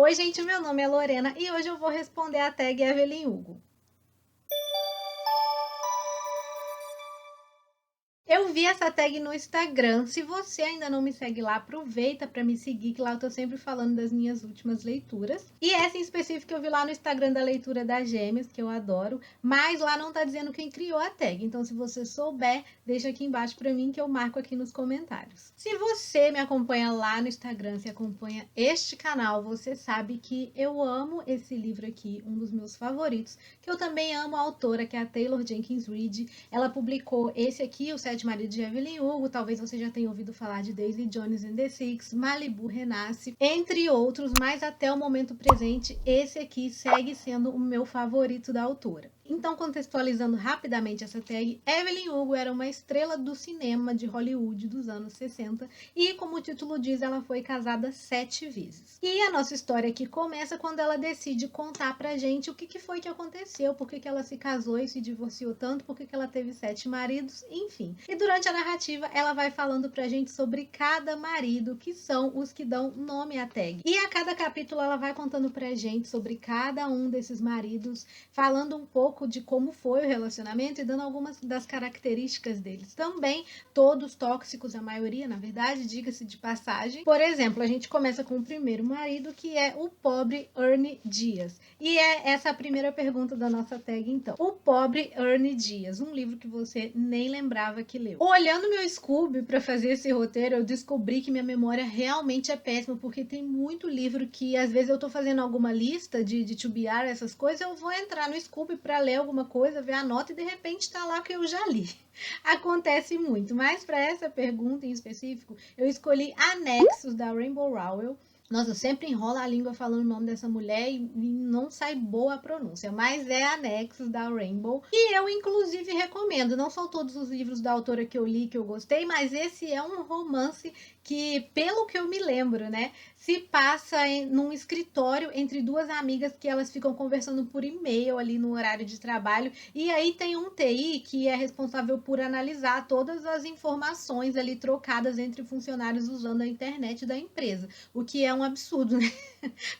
Oi, gente, meu nome é Lorena e hoje eu vou responder a tag Evelyn Hugo. Eu vi essa tag no Instagram. Se você ainda não me segue lá, aproveita para me seguir, que lá eu tô sempre falando das minhas últimas leituras. E essa em específico eu vi lá no Instagram da leitura das Gêmeas, que eu adoro, mas lá não tá dizendo quem criou a tag. Então, se você souber, deixa aqui embaixo para mim que eu marco aqui nos comentários. Se você me acompanha lá no Instagram, se acompanha este canal, você sabe que eu amo esse livro aqui, um dos meus favoritos, que eu também amo a autora, que é a Taylor Jenkins Reid. Ela publicou esse aqui, O Sete Maridos de Evelyn Hugo, talvez você já tenha ouvido falar de Daisy Jones and the Six, Malibu Renasce, entre outros, mas até o momento presente, esse aqui segue sendo o meu favorito da autora. Então, contextualizando rapidamente essa tag, Evelyn Hugo era uma estrela do cinema de Hollywood dos anos 60 e, como o título diz, ela foi casada 7 vezes. E a nossa história aqui começa quando ela decide contar pra gente o que foi que aconteceu, por que ela se casou e se divorciou tanto, por que ela teve 7 maridos, enfim. E durante a narrativa, ela vai falando pra gente sobre cada marido, que são os que dão nome à tag. E a cada capítulo, ela vai contando pra gente sobre cada um desses maridos, falando um pouco de como foi o relacionamento e dando algumas das características deles. Também todos tóxicos, a maioria, na verdade, diga-se de passagem. Por exemplo, a gente começa com o primeiro marido, que é o pobre Ernie Dias. E é essa a primeira pergunta da nossa tag, então. O pobre Ernie Dias, um livro que você nem lembrava que leu. Olhando meu Scooby para fazer esse roteiro, eu descobri que minha memória realmente é péssima, porque tem muito livro que, às vezes, eu tô fazendo alguma lista de to be are, essas coisas, eu vou entrar no Scooby para ler alguma coisa, ver a nota e de repente tá lá que eu já li. Acontece muito, mas para essa pergunta em específico, eu escolhi Anexos, da Rainbow Rowell. Nossa, eu sempre enrolo a língua falando o nome dessa mulher e não sai boa a pronúncia, mas é Anexos, da Rainbow. E eu, inclusive, recomendo. Não são todos os livros da autora que eu li que eu gostei, mas esse é um romance que, pelo que eu me lembro, né, se passa num escritório entre duas amigas que elas ficam conversando por e-mail ali no horário de trabalho. E aí tem um TI que é responsável por analisar todas as informações ali trocadas entre funcionários usando a internet da empresa, o que é um absurdo, né?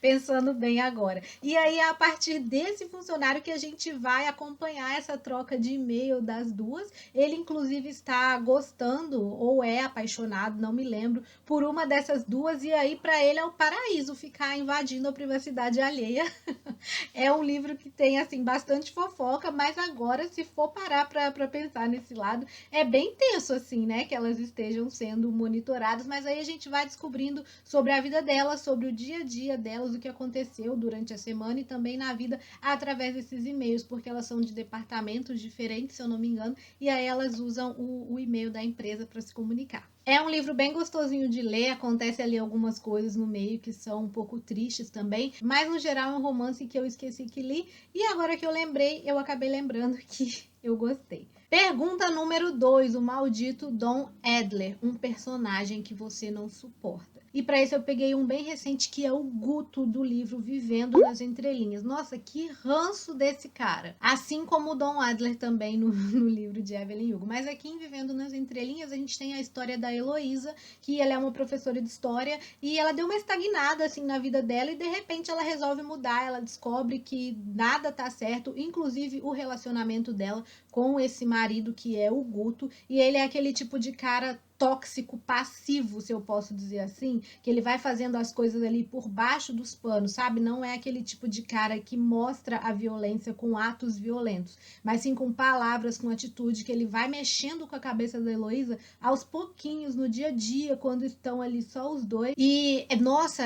Pensando bem agora. E aí é a partir desse funcionário que a gente vai acompanhar essa troca de e-mail das duas. Ele inclusive está gostando ou é apaixonado, não me lembro, por uma dessas duas, e aí para ele é o paraíso ficar invadindo a privacidade alheia. É um livro que tem assim bastante fofoca, mas agora, se for parar para pensar nesse lado, é bem tenso assim, né, que elas estejam sendo monitoradas, mas aí a gente vai descobrindo sobre a vida delas, sobre o dia a dia delas, o que aconteceu durante a semana e também na vida através desses e-mails, porque elas são de departamentos diferentes, se eu não me engano, e aí elas usam o e-mail da empresa para se comunicar. É um livro bem gostosinho de ler, acontece ali algumas coisas no meio que são um pouco tristes também, mas no geral é um romance que eu esqueci que li, e agora que eu lembrei, eu acabei lembrando que eu gostei. Pergunta número 2, o maldito Don Adler, um personagem que você não suporta. E para isso eu peguei um bem recente, que é o Guto do livro Vivendo nas Entrelinhas. Nossa, que ranço desse cara. Assim como o Don Adler também no livro de Evelyn Hugo. Mas aqui em Vivendo nas Entrelinhas a gente tem a história da Heloísa, que ela é uma professora de história e ela deu uma estagnada assim na vida dela e de repente ela resolve mudar, ela descobre que nada tá certo, inclusive o relacionamento dela com esse marido que é o Guto, e ele é aquele tipo de cara tóxico, passivo, se eu posso dizer assim, que ele vai fazendo as coisas ali por baixo dos panos, sabe? Não é aquele tipo de cara que mostra a violência com atos violentos, mas sim com palavras, com atitude, que ele vai mexendo com a cabeça da Heloísa aos pouquinhos, no dia a dia, quando estão ali só os dois. E, nossa,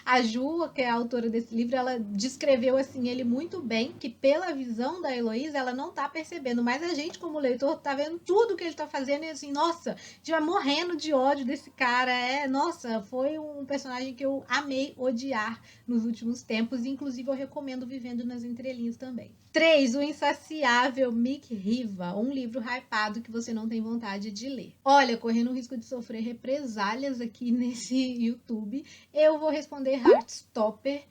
a Ju, que é a autora desse livro, ela descreveu assim ele muito bem, que pela visão da Heloísa, ela não tá percebendo, mas a gente, como leitor, tá vendo tudo que ele tá fazendo e assim, nossa, estiver morrendo de ódio desse cara. Nossa, foi um personagem que eu amei odiar nos últimos tempos, e inclusive eu recomendo Vivendo nas Entrelinhas também. 3, O Insaciável Mick Riva, um livro hypado que você não tem vontade de ler. Olha, correndo o risco de sofrer represálias aqui nesse YouTube, eu vou responder Heartstopper.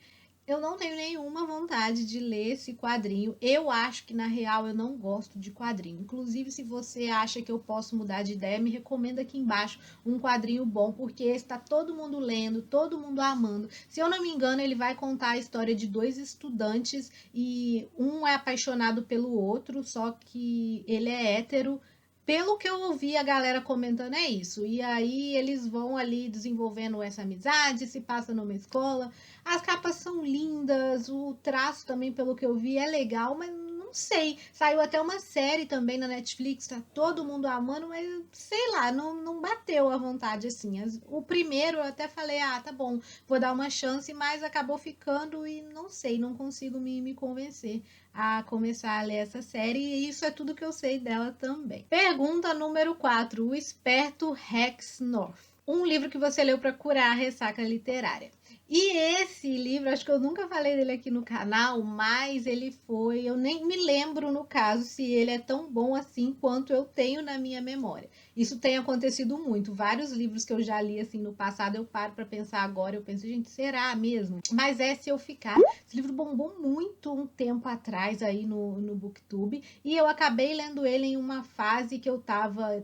Eu não tenho nenhuma vontade de ler esse quadrinho. Eu acho que, na real, eu não gosto de quadrinho. Inclusive, se você acha que eu posso mudar de ideia, me recomenda aqui embaixo um quadrinho bom, porque está todo mundo lendo, todo mundo amando. Se eu não me engano, ele vai contar a história de dois estudantes e um é apaixonado pelo outro, só que ele é hétero. Pelo que eu ouvi a galera comentando é isso. E aí eles vão ali desenvolvendo essa amizade, se passa numa escola. As capas são lindas, o traço também, pelo que eu vi, é legal, mas não sei. Saiu até uma série também na Netflix, tá todo mundo amando, mas sei lá, não bateu a vontade assim. O primeiro eu até falei, ah, tá bom, vou dar uma chance, mas acabou ficando e não sei, não consigo me convencer a começar a ler essa série, e isso é tudo que eu sei dela também. Pergunta número 4, O Esperto Rex North. Um livro que você leu para curar a ressaca literária. E esse livro, acho que eu nunca falei dele aqui no canal, mas ele foi, eu nem me lembro no caso se ele é tão bom assim quanto eu tenho na minha memória. Isso tem acontecido muito. Vários livros que eu já li assim no passado, eu paro para pensar agora, eu penso, gente, será mesmo? Mas é se eu ficar. Esse livro bombou muito um tempo atrás aí no BookTube, e eu acabei lendo ele em uma fase que eu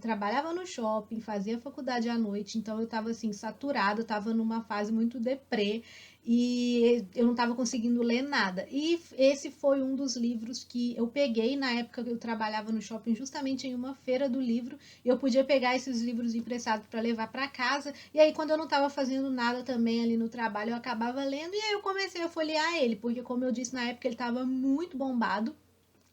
trabalhava no shopping, fazia faculdade à noite, então eu tava assim saturada, eu tava numa fase muito deprê e eu não tava conseguindo ler nada. E esse foi um dos livros que eu peguei na época que eu trabalhava no shopping, justamente em uma feira do livro. Eu podia pegar esses livros emprestados para levar para casa, e aí quando eu não estava fazendo nada também ali no trabalho, eu acabava lendo, e aí eu comecei a folhear ele, porque como eu disse na época, ele estava muito bombado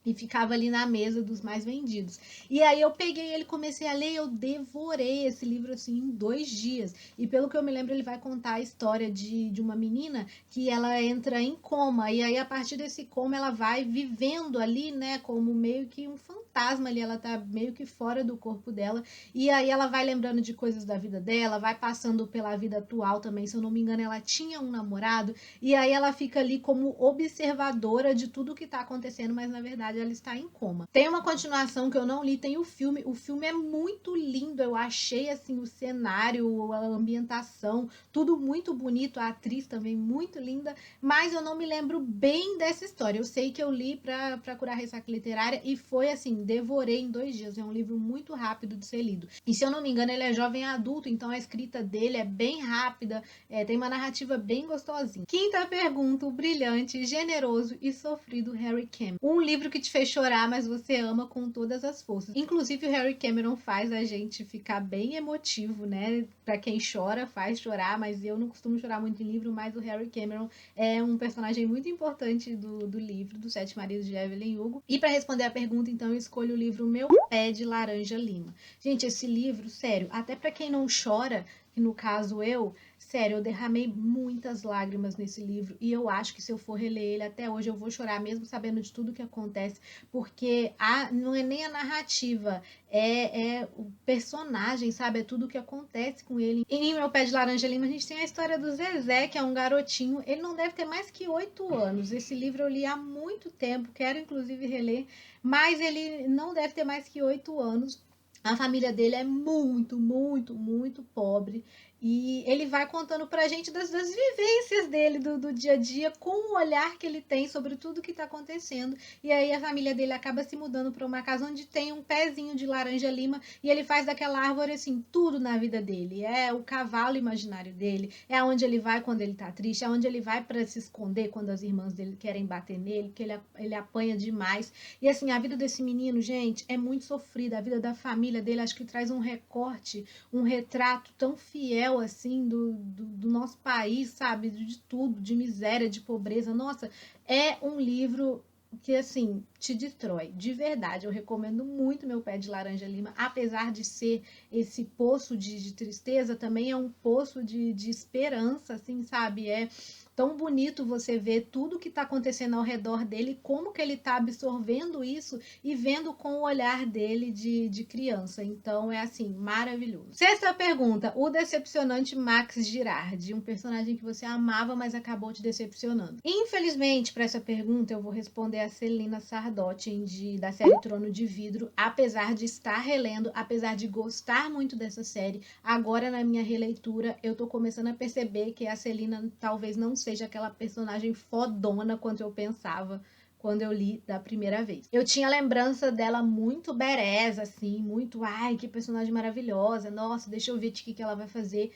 e ficava ali na mesa dos mais vendidos. E aí eu peguei ele, comecei a ler, eu devorei esse livro assim em 2 dias. E pelo que eu me lembro, ele vai contar a história de uma menina que ela entra em coma, e aí a partir desse coma ela vai vivendo ali, né, como meio que um fantasma ali, ela tá meio que fora do corpo dela, e aí ela vai lembrando de coisas da vida dela, vai passando pela vida atual também, se eu não me engano ela tinha um namorado, e aí ela fica ali como observadora de tudo que tá acontecendo, mas na verdade ela está em coma. Tem uma continuação que eu não li, tem o filme é muito lindo, eu achei assim o cenário, a ambientação, tudo muito bonito, a atriz também muito linda, mas eu não me lembro bem dessa história. Eu sei que eu li para curar ressaca literária e foi assim, devorei em 2 dias, é um livro muito rápido de ser lido. E se eu não me engano, ele é jovem adulto, então a escrita dele é bem rápida, tem uma narrativa bem gostosinha. Quinta pergunta, o brilhante, generoso e sofrido Harry Cameron. Um livro que te fez chorar, mas você ama com todas as forças. Inclusive, o Harry Cameron faz a gente ficar bem emotivo, né? Pra quem chora, faz chorar, mas eu não costumo chorar muito em livro, mas o Harry Cameron é um personagem muito importante do livro, dos Sete Maridos de Evelyn Hugo. E para responder a pergunta, então, eu escolho o livro Meu Pé de Laranja Lima. Gente, esse livro, sério, até para quem não chora, que no caso eu, sério, eu derramei muitas lágrimas nesse livro, e eu acho que se eu for reler ele até hoje eu vou chorar, mesmo sabendo de tudo que acontece, porque não é nem a narrativa, é o personagem, sabe? É tudo o que acontece com ele. E em Meu Pé de Laranja Lima a gente tem a história do Zezé, que é um garotinho, ele não deve ter mais que 8 anos. Esse livro eu li há muito tempo, quero inclusive reler, mas ele não deve ter mais que 8 anos. A família dele é muito, muito, muito pobre. E ele vai contando pra gente das vivências dele, do dia a dia, com o olhar que ele tem sobre tudo que está acontecendo. E aí a família dele acaba se mudando para uma casa onde tem um pezinho de laranja lima, e ele faz daquela árvore, assim, tudo na vida dele. É o cavalo imaginário dele, é aonde ele vai quando ele tá triste, é onde ele vai para se esconder quando as irmãs dele querem bater nele, que ele apanha demais. E assim, a vida desse menino, gente, é muito sofrida. A vida da família dele, acho que traz um recorte, um retrato tão fiel assim do nosso país, sabe? De tudo, de miséria, de pobreza. Nossa, é um livro que assim te destrói, de verdade. Eu recomendo muito Meu Pé de Laranja Lima, apesar de ser esse poço de tristeza, também é um poço de esperança, assim, sabe? É tão bonito você ver tudo que está acontecendo ao redor dele, como que ele está absorvendo isso e vendo com o olhar dele de criança. Então é assim, maravilhoso. Sexta pergunta, o decepcionante Max Girardi, um personagem que você amava, mas acabou te decepcionando. Infelizmente, para essa pergunta, eu vou responder a Celina Sardotti, da série Trono de Vidro, apesar de estar relendo, apesar de gostar muito dessa série, agora na minha releitura, eu tô começando a perceber que a Celina talvez não seja aquela personagem fodona quanto eu pensava quando eu li da primeira vez. Eu tinha lembrança dela muito badass, assim, muito, ai, que personagem maravilhosa, nossa, deixa eu ver o que ela vai fazer.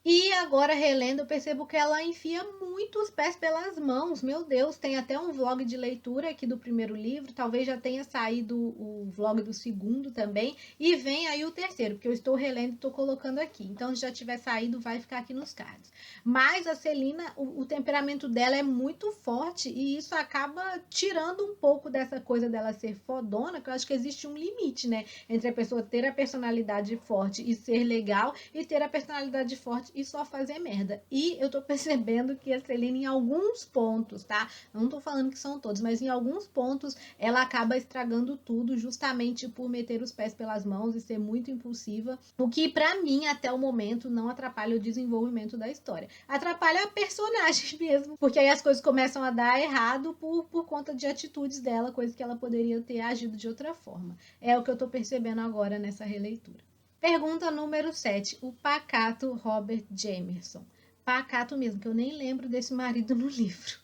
E agora, relendo, eu percebo que ela enfia muito os pés pelas mãos. Meu Deus, tem até um vlog de leitura aqui do primeiro livro. Talvez já tenha saído o vlog do segundo também. E vem aí o terceiro, porque eu estou relendo e estou colocando aqui. Então, se já tiver saído, vai ficar aqui nos cards. Mas a Celina, o temperamento dela é muito forte e isso acaba tirando um pouco dessa coisa dela ser fodona, que eu acho que existe um limite, né? Entre a pessoa ter a personalidade forte e ser legal e ter a personalidade forte e só fazer merda. E eu tô percebendo que a Celina, em alguns pontos, tá? Não tô falando que são todos, mas em alguns pontos ela acaba estragando tudo justamente por meter os pés pelas mãos e ser muito impulsiva. O que, pra mim, até o momento, não atrapalha o desenvolvimento da história. Atrapalha a personagem mesmo, porque aí as coisas começam a dar errado por conta de atitudes dela, coisa que ela poderia ter agido de outra forma. É o que eu tô percebendo agora nessa releitura. Pergunta número 7. O pacato Robert Jamerson. Pacato mesmo, que eu nem lembro desse marido no livro.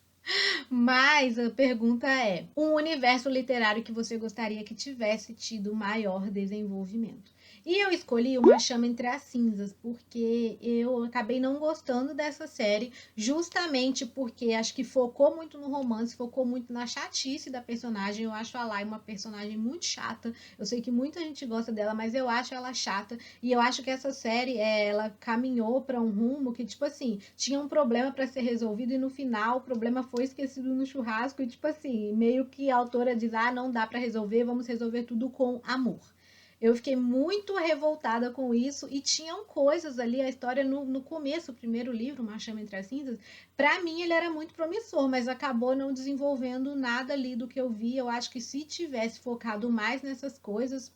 Mas a pergunta é: um universo literário que você gostaria que tivesse tido maior desenvolvimento? E eu escolhi Uma Chama Entre as Cinzas, porque eu acabei não gostando dessa série, justamente porque acho que focou muito no romance, focou muito na chatice da personagem. Eu acho a Lai uma personagem muito chata. Eu sei que muita gente gosta dela, mas eu acho ela chata. E eu acho que essa série, ela caminhou para um rumo que, tipo assim, tinha um problema para ser resolvido e no final o problema foi esquecido no churrasco. E, tipo assim, meio que a autora diz: ah, não dá para resolver, vamos resolver tudo com amor. Eu fiquei muito revoltada com isso e tinham coisas ali, a história no começo, o primeiro livro, Uma Chama Entre as Cinzas, para mim ele era muito promissor, mas acabou não desenvolvendo nada ali do que eu vi. Eu acho que se tivesse focado mais nessas coisas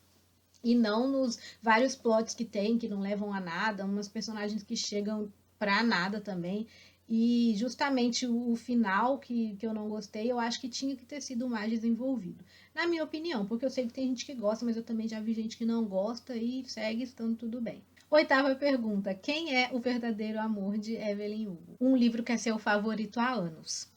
e não nos vários plots que tem, que não levam a nada, umas personagens que chegam pra nada também. E justamente o final que eu não gostei, eu acho que tinha que ter sido mais desenvolvido. Na minha opinião, porque eu sei que tem gente que gosta, mas eu também já vi gente que não gosta e segue estando tudo bem. Oitava pergunta: quem é o verdadeiro amor de Evelyn Hugo? Um livro que é seu favorito há anos.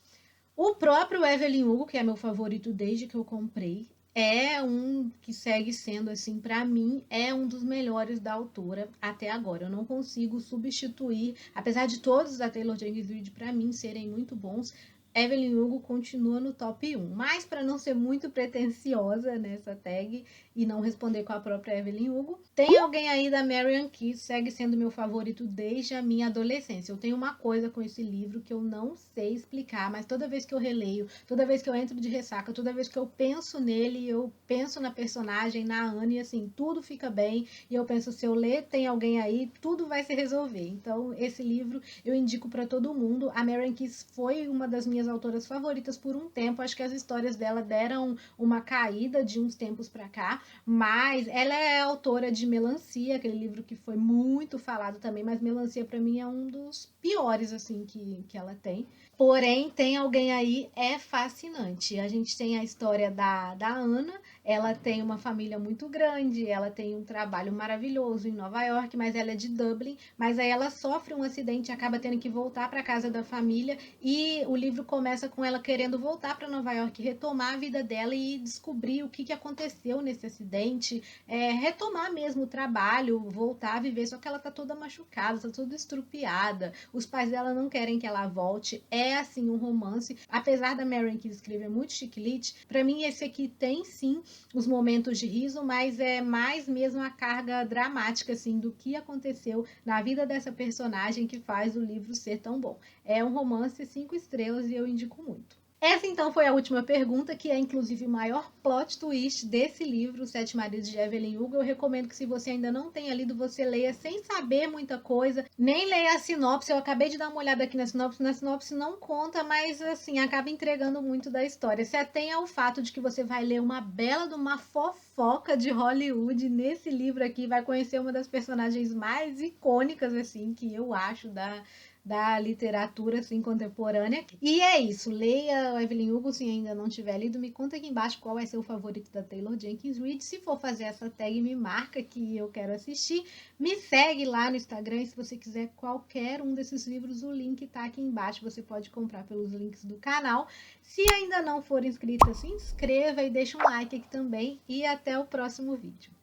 O próprio Evelyn Hugo, que é meu favorito desde que eu comprei, é um que segue sendo, assim, para mim, é um dos melhores da autora até agora. Eu não consigo substituir, apesar de todos da Taylor Jenkins Reid, para mim, serem muito bons, Evelyn Hugo continua no top 1. Mas para não ser muito pretensiosa nessa tag e não responder com a própria Evelyn Hugo, tem alguém aí da Marian Key, segue sendo meu favorito desde a minha adolescência. Eu tenho uma coisa com esse livro que eu não sei explicar, mas toda vez que eu releio, toda vez que eu entro de ressaca, toda vez que eu penso nele, eu penso na personagem, na Anne, e assim, tudo fica bem. E eu penso, se eu ler, tem alguém aí, tudo vai se resolver. Então, esse livro eu indico para todo mundo. A Marian Key foi uma das minhas autoras favoritas por um tempo. Acho que as histórias dela deram uma caída de uns tempos para cá, mas ela é autora de Melancia, aquele livro que foi muito falado também, mas Melancia para mim é um dos piores assim que ela tem. Porém, tem alguém aí, é fascinante. A gente tem a história da Ana, ela tem uma família muito grande, ela tem um trabalho maravilhoso em Nova York, mas ela é de Dublin, mas aí ela sofre um acidente e acaba tendo que voltar para casa da família e o livro começa com ela querendo voltar para Nova York, retomar a vida dela e descobrir o que aconteceu nesse acidente, retomar mesmo o trabalho, voltar a viver, só que ela tá toda machucada, tá toda estrupiada, os pais dela não querem que ela volte, é assim um romance, apesar da Marian que escrever muito chiclete, para mim esse aqui tem sim os momentos de riso, mas é mais mesmo a carga dramática assim do que aconteceu na vida dessa personagem que faz o livro ser tão bom. É um romance 5 estrelas e eu indico muito. Essa então foi a última pergunta, que é inclusive o maior plot twist desse livro, Os Sete Maridos de Evelyn Hugo. Eu recomendo que, se você ainda não tenha lido, você leia sem saber muita coisa, nem leia a sinopse. Eu acabei de dar uma olhada aqui na sinopse não conta, mas assim, acaba entregando muito da história. Se atenha ao fato de que você vai ler uma bela de uma fofoca de Hollywood nesse livro aqui, vai conhecer uma das personagens mais icônicas, assim, que eu acho da literatura assim, contemporânea. E é isso, leia o Evelyn Hugo, se ainda não tiver lido, me conta aqui embaixo qual vai ser o favorito da Taylor Jenkins Reid. Se for fazer essa tag, me marca que eu quero assistir. Me segue lá no Instagram e se você quiser qualquer um desses livros, o link tá aqui embaixo, você pode comprar pelos links do canal. Se ainda não for inscrita, se inscreva e deixa um like aqui também e até o próximo vídeo.